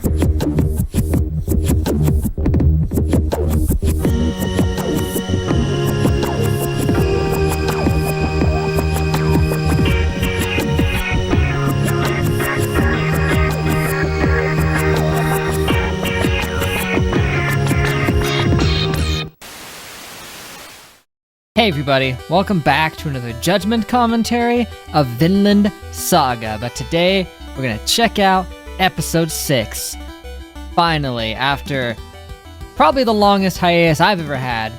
Hey everybody, welcome back to another Judgment commentary of Vinland Saga, but today we're gonna check out episode 6. Finally, after probably the longest hiatus I've ever had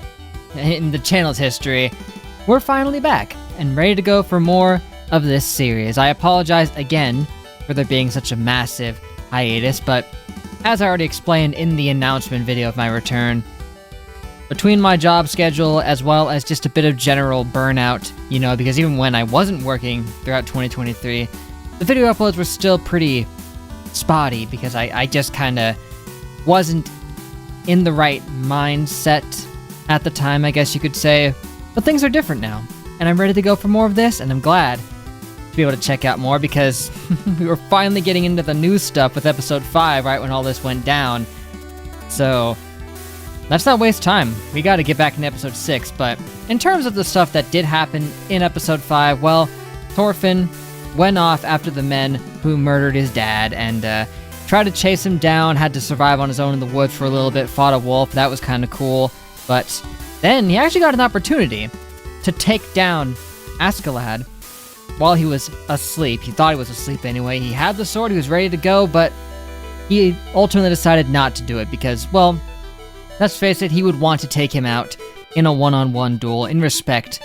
in the channel's history, we're finally back and ready to go for more of this series. I apologize again for there being such a massive hiatus, but as I already explained in the announcement video of my return, between my job schedule as well as just a bit of general burnout, because even when I wasn't working throughout 2023, the video uploads were still pretty spotty because I just kind of wasn't in the right mindset at the time, I guess you could say. But things are different now, and I'm ready to go for more of this, and I'm glad to be able to check out more because we were finally getting into the new stuff with episode 5 right when all this went down. So let's not waste time. We gotta get back into episode 6, but in terms of the stuff that did happen in episode 5, well, Thorfinn went off after the men who murdered his dad and tried to chase him down, had to survive on his own in the woods for a little bit, fought a wolf. That was kind of cool. But then he actually got an opportunity to take down Askeladd while he was asleep. He thought he was asleep anyway. He had the sword, he was ready to go, but he ultimately decided not to do it because, well, let's face it, he would want to take him out in a one-on-one duel in respect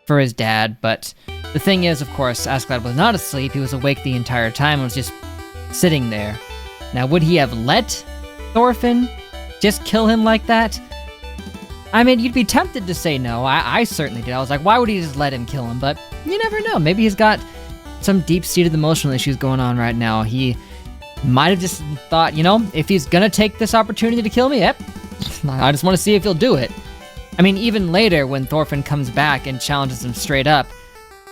for his dad, but the thing is, of course, Askeladd was not asleep. He was awake the entire time and was just sitting there. Now, would he have let Thorfinn just kill him like that? I mean, you'd be tempted to say no. I certainly did. I was like, why would he just let him kill him? But you never know. Maybe he's got some deep-seated emotional issues going on right now. He might have just thought, if he's gonna take this opportunity to kill me, yep, I just want to see if he'll do it. I mean, even later when Thorfinn comes back and challenges him straight up,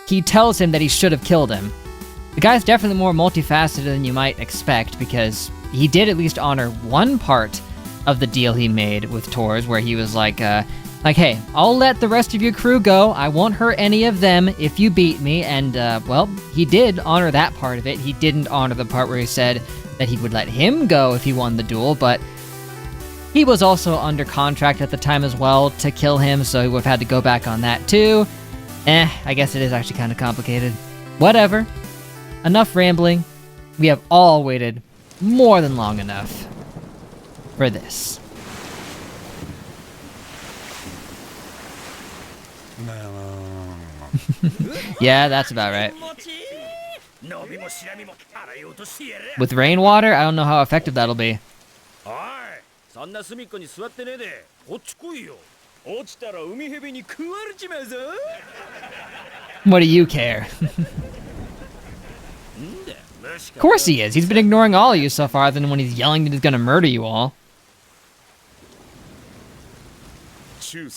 he tells him that he should have killed him. The guy's definitely more multifaceted than you might expect because he did at least honor one part of the deal he made with Tors where he was like, hey, I'll let the rest of your crew go. I won't hurt any of them if you beat me. And, well, he did honor that part of it. He didn't honor the part where he said that he would let him go if he won the duel, but he was also under contract at the time as well to kill him, so he would have had to go back on that too. I guess it is actually kind of complicated. Whatever. Enough rambling. We have all waited more than long enough for this. Yeah, that's about right. With rainwater, I don't know how effective that'll be. What do you care? Of course he is. He's been ignoring all of you so far, then when he's yelling that he's gonna murder you all. You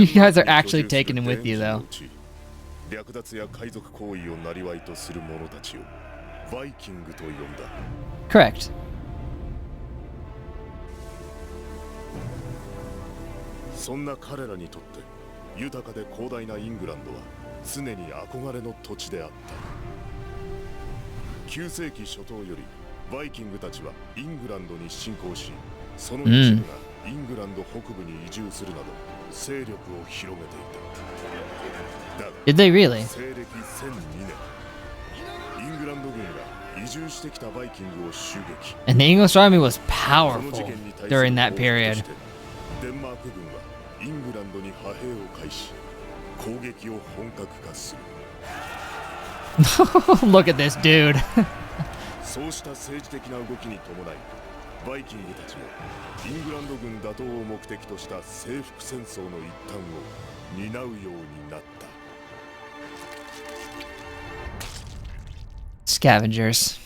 guys are actually taking him with you, though. Correct. そんな彼らにとって豊かで広大なイングランドは常に憧れの土地であった。9世紀初頭よりバイキングたちはイングランドに侵攻し、その一部がイングランド北部に移住するなど勢力を広げていた。だが Did they really? 西暦1002年、イングランド軍が移住してきたバイキングを襲撃。 And the English army was powerful during that period. デンマーク軍はイングランドに派兵を開始、攻撃を本格化する。Look at this dude. そうした政治的な動きに伴い、バイキングたちもイングランド軍打倒を目的とした征服戦争の一端を担うようになった。Scavengers.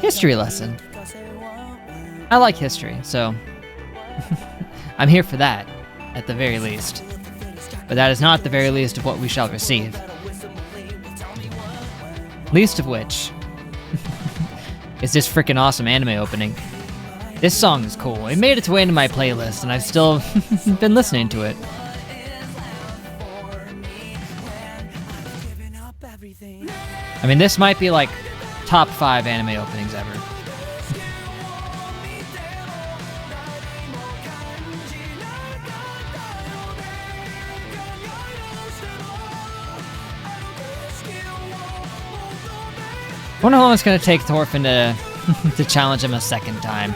History lesson. I like history, so I'm here for that, at the very least. But that is not the very least of what we shall receive. Least of which is this freaking awesome anime opening. This song is cool. It made its way into my playlist, and I've still been listening to it. I mean, this might be like top 5 anime openings ever. I wonder how long it's going to take Thorfinn to challenge him a second time.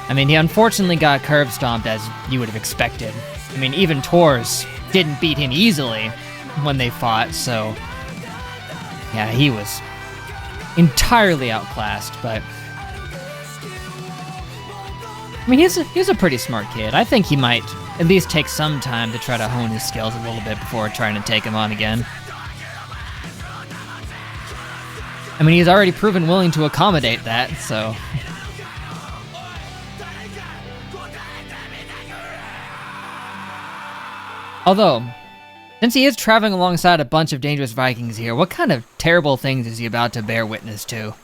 I mean, he unfortunately got curb stomped as you would have expected. I mean, even Tors didn't beat him easily when they fought, so yeah, he was entirely outclassed, but I mean, he's a pretty smart kid. I think he might at least take some time to try to hone his skills a little bit before trying to take him on again. I mean, he's already proven willing to accommodate that, so. Although, since he is traveling alongside a bunch of dangerous Vikings here, what kind of terrible things is he about to bear witness to?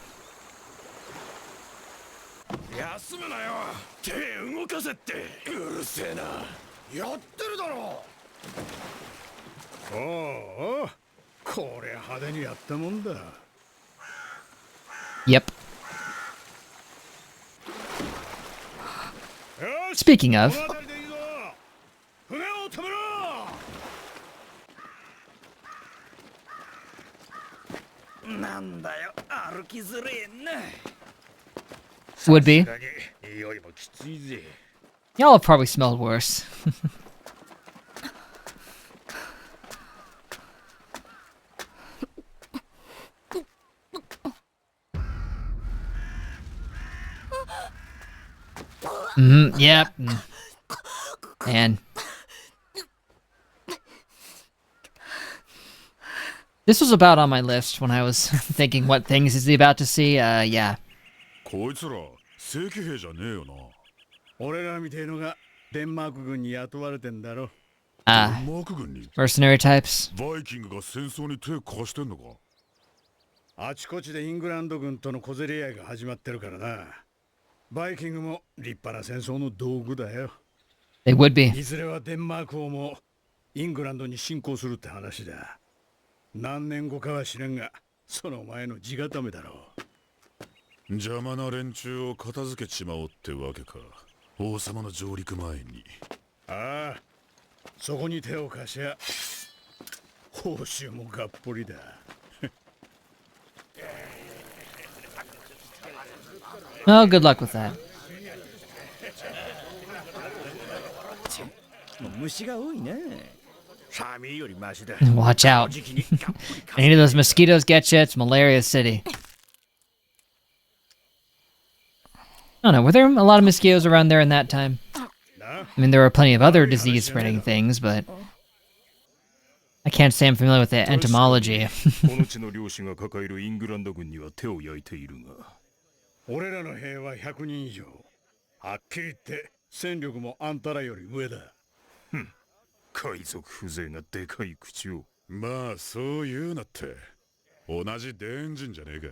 Yep. Speaking of, would be. Y'all have probably smelled worse. Yep. And this was about on my list when I was thinking what things is he about to see. Yeah. Mercenary types. あちこちでイングランド軍との小競り合いが始まってるからな。バイキングも立派な戦争の道具だよ。They would be. いずれはデンマーク王もイングランドに侵攻するって話だ。何年後かは知らんが、その前の地固めだろう。邪魔な連中を片付けちまおうってわけか。王様の上陸前に。ああ、そこに手を貸しゃ、報酬もがっぽりだ。Oh, good luck with that. 虫が多いね。 Watch out. Any of those mosquitoes get you, it's Malaria City. I don't know, were there a lot of mosquitoes around there in that time? I mean, there were plenty of other disease-spreading things, but I can't say I'm familiar with the entomology. 俺らの兵は100人以上。はっきり言って戦力もあんたらより上だ。海賊風情がでかい口を。まあそう言うなって。同じデンジンじゃねえか。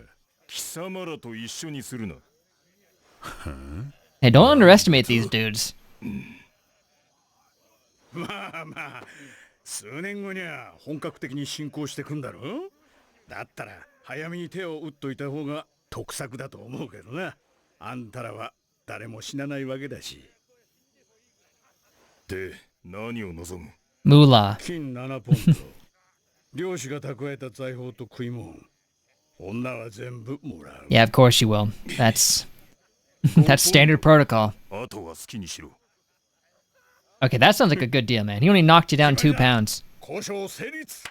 貴様らと一緒にするな。Hey, don't underestimate these dudes. まあまあ、数年後には本格的に進行してくんだろ。だったら早めに手を打っといた方が得策だと思うけどな。あんたらは誰も死なないわけだし。で、何を望む？ Moolah. 金7ポンド。漁師が蓄えた財宝と食い物。女は全部もらう。Yeah, of course you will. That's standard protocol. あとは好きにしろ。Okay, that sounds like a good deal, man. He only knocked you down 2 pounds. 交渉成立。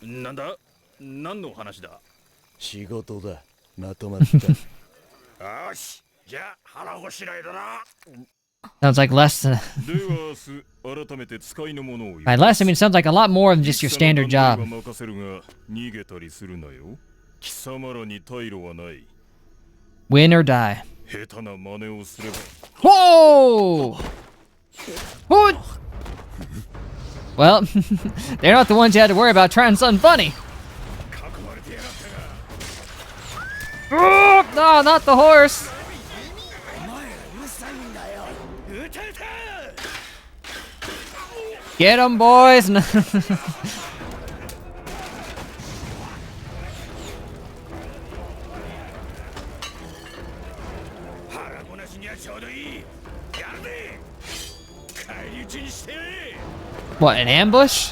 なんだ？何の話だ？仕事だ。まとまった。よし、じゃあ腹ごしらえだな。 Sounds like less than... By less, I mean, it sounds like a lot more than just your standard job. Win or die. Whoa! What? Well, they're not the ones you had to worry about trying something funny. Oh, no, not the horse. Get 'em, boys. What, an ambush?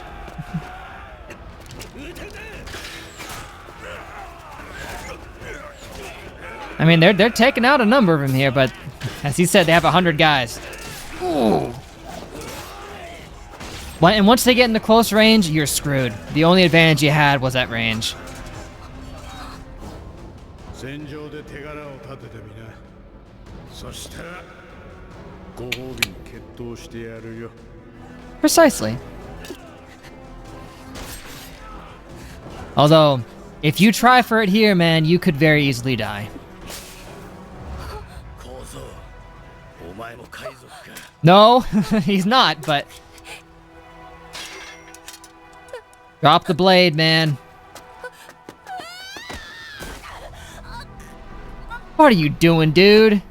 I mean, they're taking out a number of them here, but as he said, they have 100 guys. Ooh. And once they get into close range, you're screwed. The only advantage you had was at range. Precisely. Although, if you try for it here, man, you could very easily die. No, he's not, but... Drop the blade, man. What are you doing, dude?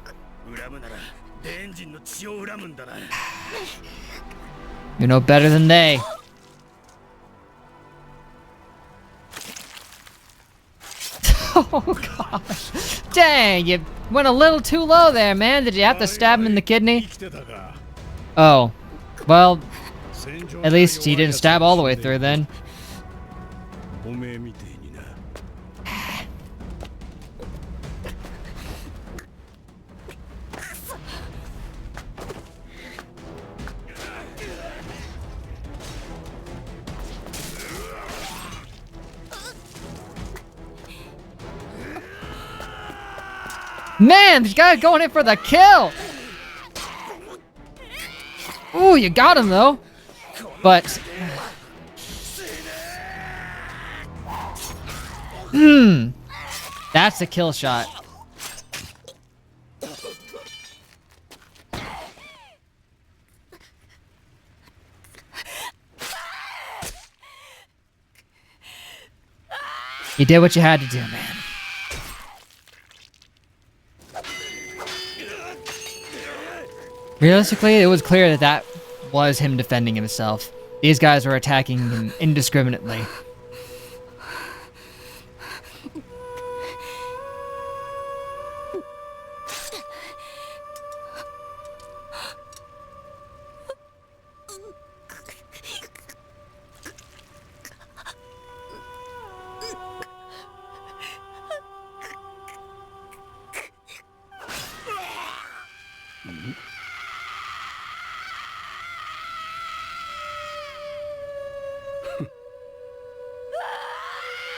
You're no better than they. Oh, gosh. Dang, you went a little too low there, man. Did you have to stab him in the kidney? Oh, well, at least he didn't stab all the way through then. Man, this guy's going in for the kill! Ooh, you got him though. But... That's a kill shot. You did what you had to do, man. Realistically, it was clear that that was him defending himself. These guys were attacking him indiscriminately.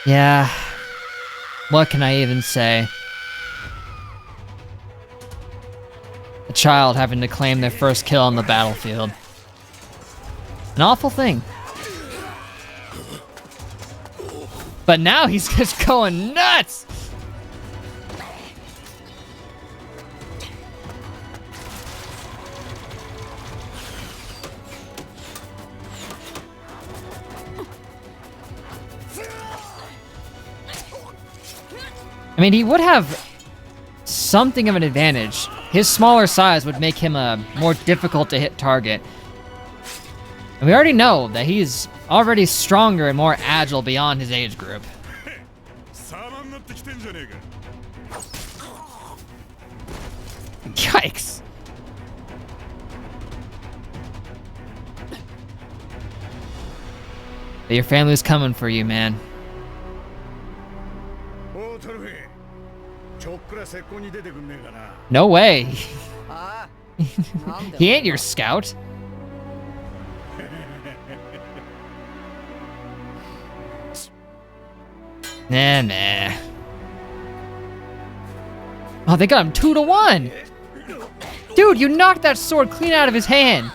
Yeah, what can I even say? A child having to claim their first kill on the battlefield. An awful thing. But now he's just going nuts! I mean, he would have something of an advantage. His smaller size would make him a more difficult to hit target. And we already know that he's already stronger and more agile beyond his age group. Yikes. But your family's coming for you, man. No way. He ain't your scout. Nah. Oh, they got him 2-1. Dude, you knocked that sword clean out of his hand.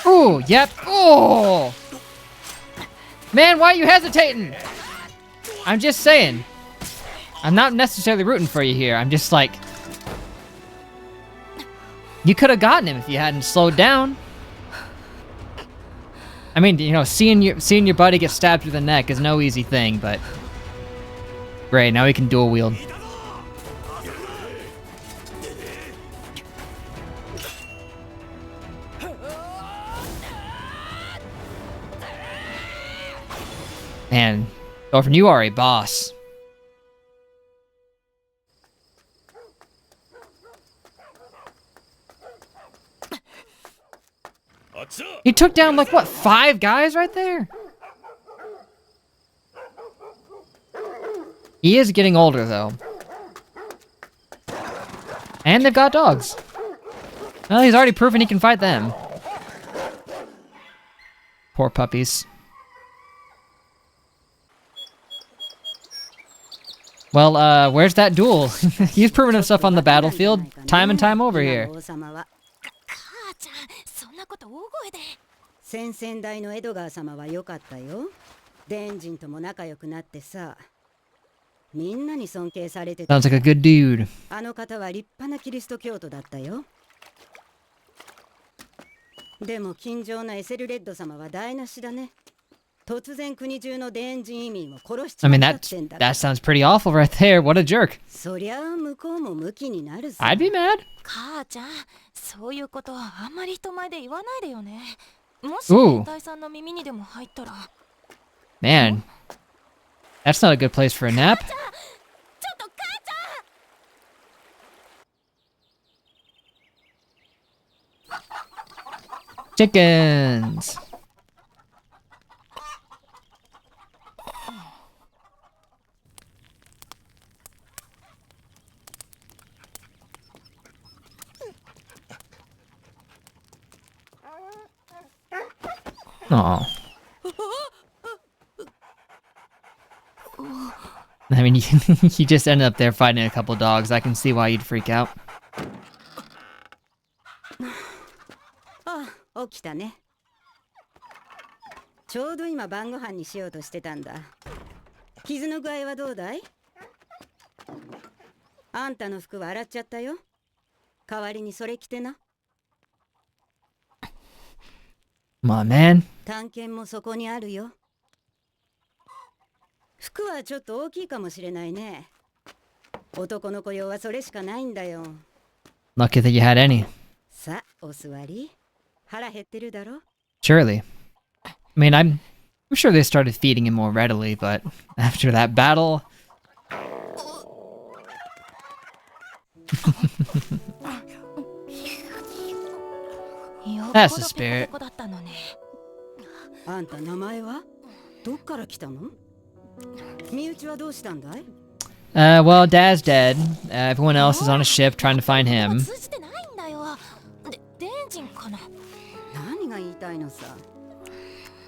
Ooh, yep. Oh! Man, why are you hesitating? I'm just saying. I'm not necessarily rooting for you here. I'm just like... You could have gotten him if you hadn't slowed down. I mean, you know, seeing your buddy get stabbed through the neck is no easy thing, but... Great, now he can dual wield. Man, Thorfinn, you are a boss. He took down, like, what, 5 guys right there? He is getting older, though. And they've got dogs. Well, he's already proven he can fight them. Poor puppies. Well, where's that duel? He's proven himself on the battlefield time and time over here. 先々代の江戸川様は良かったよ。伝人とも仲良くなってさ。みんなに尊敬されてた。Sounds like a good dude. あの方は立派なキリスト教徒だったよ。でも近所のエセルレッド様は台無しだね。突然国中の伝人移民を殺しち I ま mean, ったってんだ。 that sounds pretty awful right there. What a jerk. そりゃあ向こうもムキになるさ。I'd be mad. 母ちゃん、そういうことあんまり人前で言わないでよね。もし Ooh. 変態さんの耳にでも入ったら。 Man, that's not a good place for a nap. ちょっと母ちゃん。 Chickens. Oh. I mean, you just ended up there fighting a couple dogs. I can see why you'd freak out. ああ、起きたね。ちょうど今晩ご飯にしようとしてたんだ。傷の具合はどうだい？あんたの服は洗っちゃったよ。代わりにそれ着てな。Come on, man. 探検もそこにあるよ。服はちょっと大きいかもしれないね。男の子用はそれしかないんだよ。 Lucky that you had any. さあ、お座り。腹減ってるだろ？ Surely. I mean, I'm sure they started feeding him more readily, but after that battle... That's the spirit. あんた名前は？どっから来たの？身内はどうしたんだい？ Well, Dad's dead. Everyone else is on a ship trying to find him. 通じてないんだよ。伝人かな。何が言いたいのさ。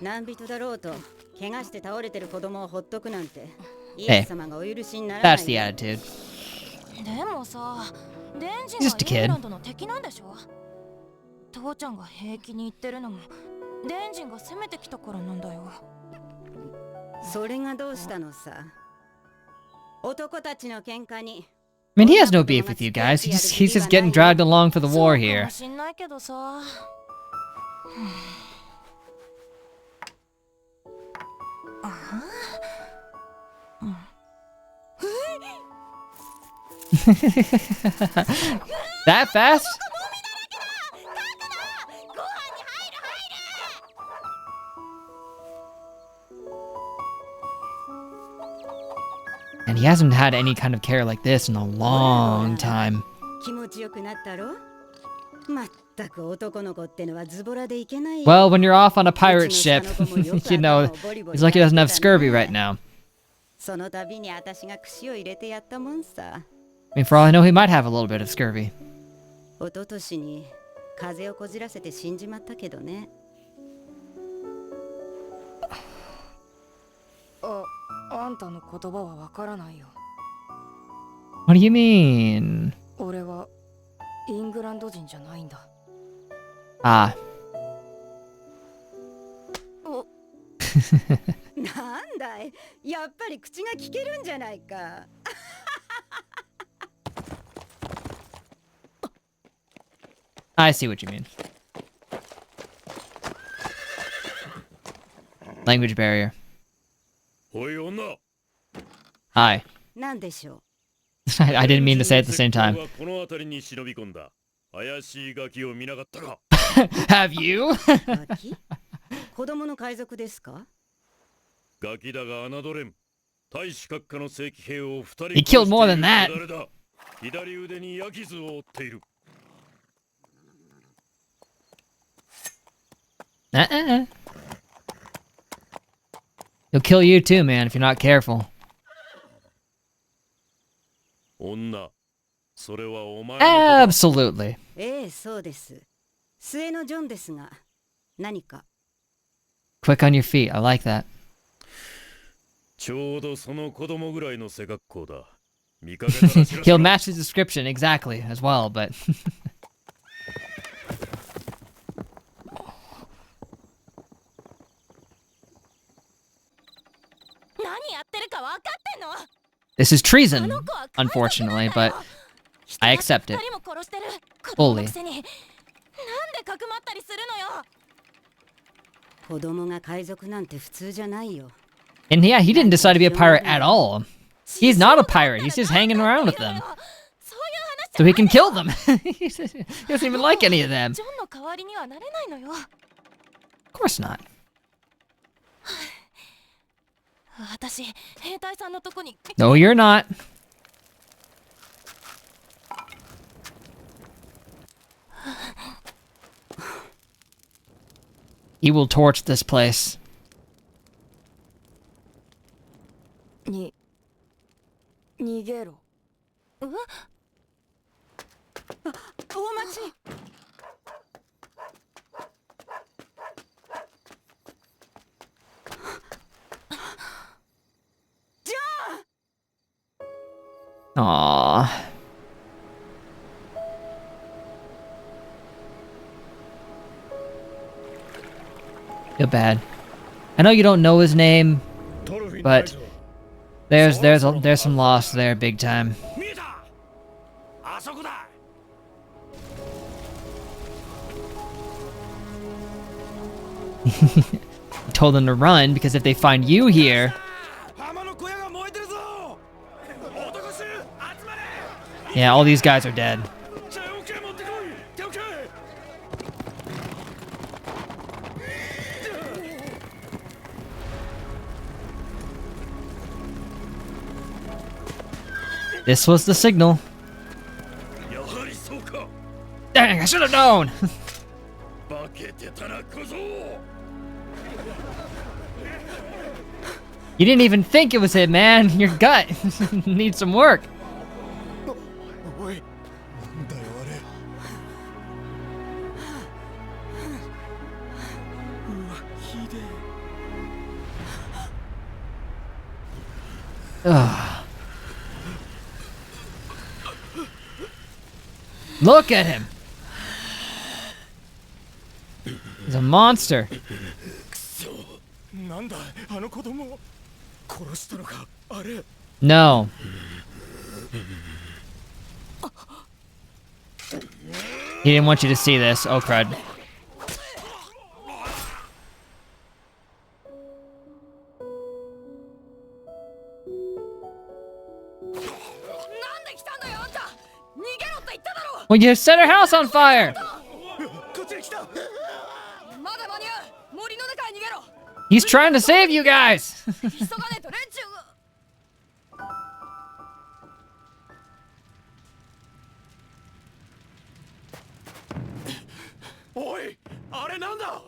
何人だろうと怪我して倒れてる子供をほっとくなんてイエス様がお許しにならない。 That's the attitude. でもさ、伝人 Just a は kid. イングランドの敵なんでしょ。父ちゃんが平気に言ってるのも伝人が攻めてきたからなんだよ。それがどうしたのさ。男たちの喧嘩に。I mean, he has no beef with you guys. He's just getting dragged along for the war そうか here. もしんないけどさ。That fast? And he hasn't had any kind of care like this in a long time. 気持ちよくなったろ？まったく男の子ってのはズボラでいけないよ。 Well, when you're off on a pirate ship, you know, he's lucky he doesn't have scurvy right now. その度に私が串を入れてやったもんさ。I mean, for all I know, he might have a little bit of scurvy. 一昨年に風邪をこじらせて死んじまったけどね。あんたの言葉はわからないよ。 What do you mean? 俺はイングランド人じゃないんだ。 Ah. なんだい、やっぱり口が聞けるんじゃないか。I see what you mean. Language barrier. おい女。 Hi. なんでしょ I didn't mean to say it at the same time. この辺りに忍び込んだ。怪しいガキを見なかったか。Have you? う。ガキ？子供の海賊ですか？ガキだが侮れん。大使閣下の正規兵を2人 He killed more than that. 誰だ。左腕に矢傷を負っている。He'll kill you too, man, if you're not careful. 女。それはお前のこと。 Absolutely. ええ、そうです。末のジョンですが、何か。Quick on your feet. I like that. ちょうどその子供ぐらいの背格好だ。見かけたら知らせろ。 He'll match the description exactly as well, but 何やってるか分かってんの？ this is あ treason, の子は海賊 unfortunately, なんだよ。 but I accept it. 人も殺してる。子供の Fully. くせになんでかくまったりするのよ。子供が海賊なんて普通じゃないよ。 And yeah, he didn't decide to be a pirate at all. He's not a pirate. He's just hanging around with them そういう話じゃ so he can kill them. He doesn't even like any of them. ジョンの代わりにはなれないのよ。 Of course not. 私、兵隊さんのとこに。 No, you're not. He will torch this place. 逃げろ。大町。Aww. Feel bad. I know you don't know his name, トロフィーないぞ。 there's some loss there, big time. 見えた。あそこだ。 He told them to run because if they find you here, 浜の小屋が燃えてるぞ。男衆集まれ。 yeah, all these guys are dead. 手をけ持ってこい。手をけ。 This was the signal. やはりそうか。 Dang, I should have known. 化けてたな小僧。 You didn't even think it was him, man. Your gut needs some work. おい、なんだよあれ。うわ、ひでえ。 Ugh. Look at him. He's a monster. なんだあの子供を殺したのかあれ。 No. He didn't want you to see this. Oh, crud. なんで来たんだよあんた。逃げろって言っただろ。 Well, you set her house on fire. こっちに来た。まだ間に合う。森の中へ逃げろ。 He's trying to save you guys. 急がねえと連中が。 おい、あれなんだ。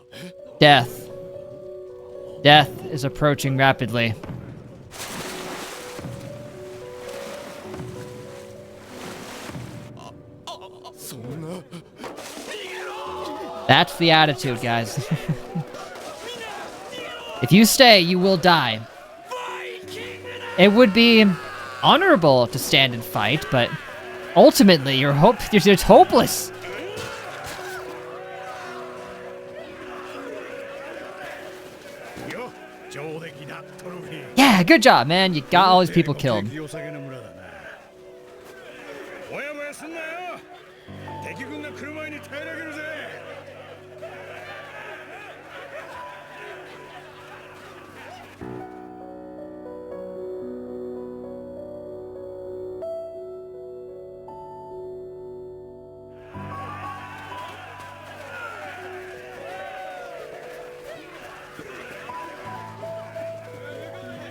Death. Death is approaching rapidly. That's the attitude, guys. If you stay, you will die. It would be honorable to stand and fight, but ultimately, you're it's hopeless. よ、上出来だ。Yeah, good job, man. You got all these people killed. 敵お酒の村だな。もやもやすんなよ。敵軍が来る前に平らげるぜ。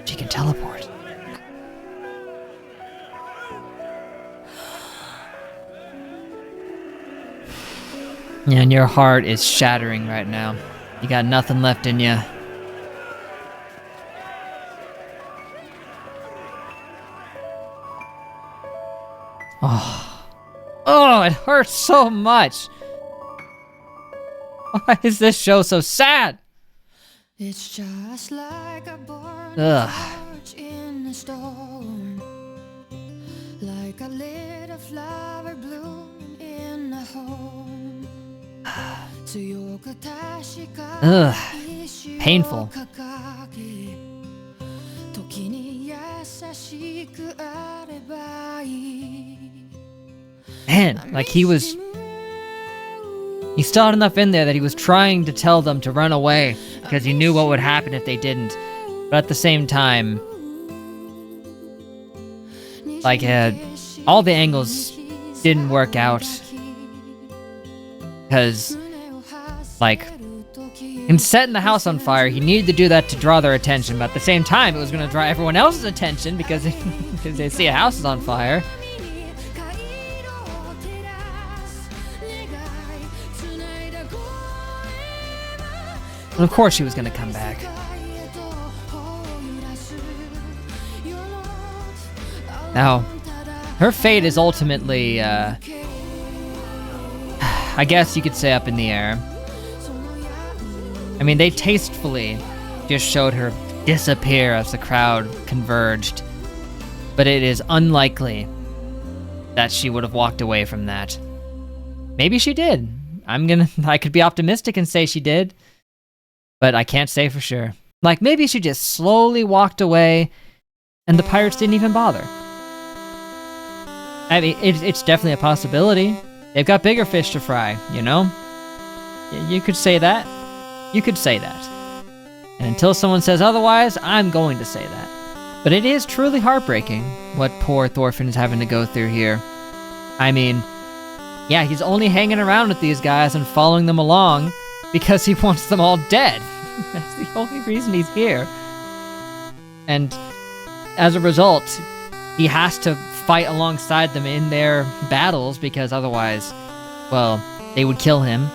She can teleport. And your heart is shattering right now. You got nothing left in you. Oh, it hurts so much. Why is this show so sad? It's just like a burning Ugh. torch in a storm, like a little flower bloom in a home. Ugh. Painful. Man, like he still had enough in there that he was trying to tell them to run away because he knew what would happen if they didn't. But at the same time, like, all the angles didn't work out because, like, in setting the house on fire, he needed to do that to draw their attention, but at the same time, it was going to draw everyone else's attention because they see a house is on fire. And of course she was gonna come back. Now, her fate is ultimately, I guess you could say up in the air. I mean, they tastefully just showed her disappear as the crowd converged. But it is unlikely that she would have walked away from that. Maybe she did. I could be optimistic and say she did. But I can't say for sure. Like, maybe she just slowly walked away and the pirates didn't even bother. I mean, it's definitely a possibility. They've got bigger fish to fry, you know? You could say that. You could say that. And until someone says otherwise, I'm going to say that. But it is truly heartbreaking what poor Thorfinn is having to go through here. I mean, yeah, he's only hanging around with these guys and following them along because he wants them all dead. That's the only reason he's here. And as a result, he has to fight alongside them in their battles because otherwise, well, they would kill him.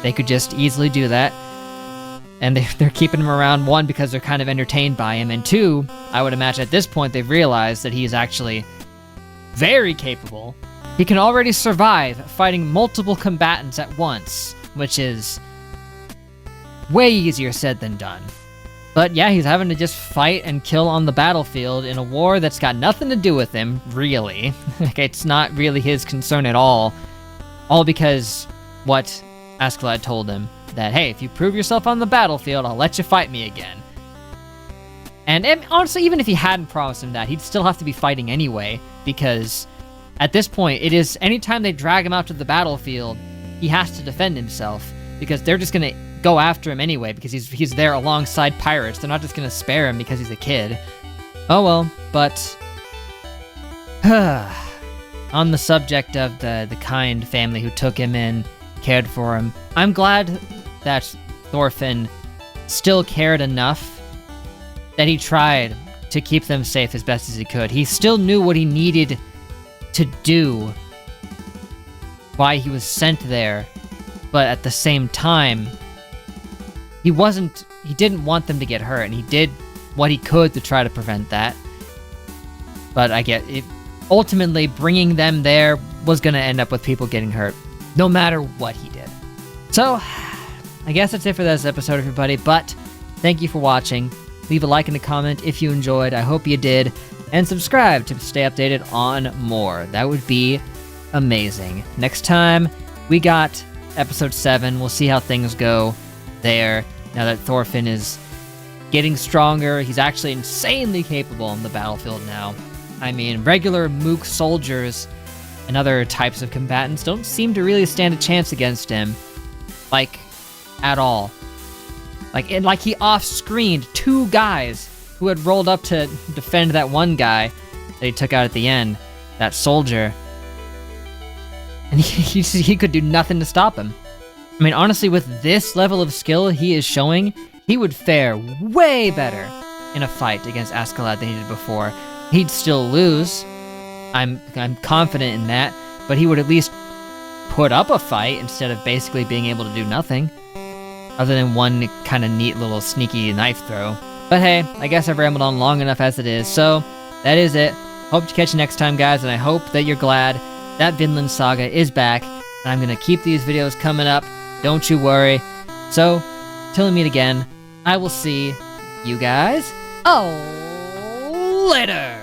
They could just easily do that. And they're keeping him around, one, because they're kind of entertained by him, and two, I would imagine at this point they've realized that he is actually very capable. He can already survive fighting multiple combatants at once, which is way easier said than done. But yeah, he's having to just fight and kill on the battlefield in a war that's got nothing to do with him, really. Like, it's not really his concern at all because what Askeladd told him, that, hey, if you prove yourself on the battlefield, I'll let you fight me again. And honestly, even if he hadn't promised him that, he'd still have to be fighting anyway, because at this point, it is, anytime they drag him out to the battlefield, he has to defend himself, because they're just gonna go after him anyway, because he's there alongside pirates. They're not just gonna spare him because he's a kid. Oh well, but on the subject of the kind family who took him in, cared for him, I'm glad that Thorfinn still cared enough that he tried to keep them safe as best as he could. He still knew what he needed to do, why he was sent there, but at the same time, he didn't want them to get hurt, and he did what he could to try to prevent that. But I get it. Ultimately, bringing them there was going to end up with people getting hurt, no matter what he did. So, I guess that's it for this episode, everybody, but thank you for watching. Leave a like and a comment if you enjoyed. I hope you did. And subscribe to stay updated on more. That would be amazing. Next time, we got episode 7. We'll see how things go there, now that Thorfinn is getting stronger. He's actually insanely capable on the battlefield now. I mean, regular Mook soldiers and other types of combatants don't seem to really stand a chance against him. Like, at all. Like he off-screened 2 guys who had rolled up to defend that one guy that he took out at the end, that soldier. And he could do nothing to stop him. I mean, honestly, with this level of skill he is showing, he would fare way better in a fight against Askeladd than he did before. He'd still lose. I'm confident in that, but he would at least put up a fight instead of basically being able to do nothing. Other than one kind of neat little sneaky knife throw. But hey, I guess I've rambled on long enough as it is, so that is it. Hope to catch you next time, guys, and I hope that you're glad that Vinland Saga is back, and I'm gonna keep these videos coming up, don't you worry. So, till we meet again, I will see you guys later!